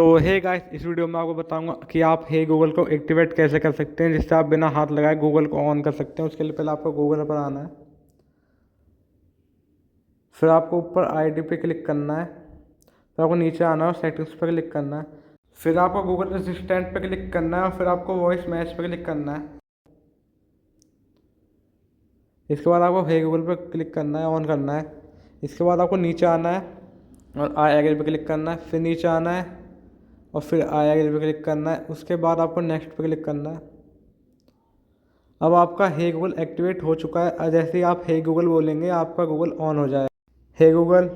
तो hey guys, इस video में आपको बताऊंगा कि आप हे गूगल को एक्टिवेट कैसे कर सकते हैं, जिससे आप बिना हाथ लगाए गूगल को ऑन कर सकते हैं। उसके लिए पहले आपको गूगल पर आना है, फिर आपको ऊपर आईडी पे क्लिक करना है, फिर आपको नीचे आना है और सेटिंग्स पर क्लिक करना है, फिर आपको गूगल असिस्टेंट पे क्लिक करना है और फिर आपको वॉइस मैच पे क्लिक करना है। इसके बाद आपको हे गूगल पर क्लिक करना है, ऑन करना है। इसके बाद आपको नीचे आना है और आई एग्री पे क्लिक करना है, फिर नीचे आना है और फिर आई एग्री पे क्लिक करना है। उसके बाद आपको नेक्स्ट पे क्लिक करना है। अब आपका हे गूगल एक्टिवेट हो चुका है। जैसे ही आप हे गूगल बोलेंगे आपका गूगल ऑन हो जाएगा। हे गूगल।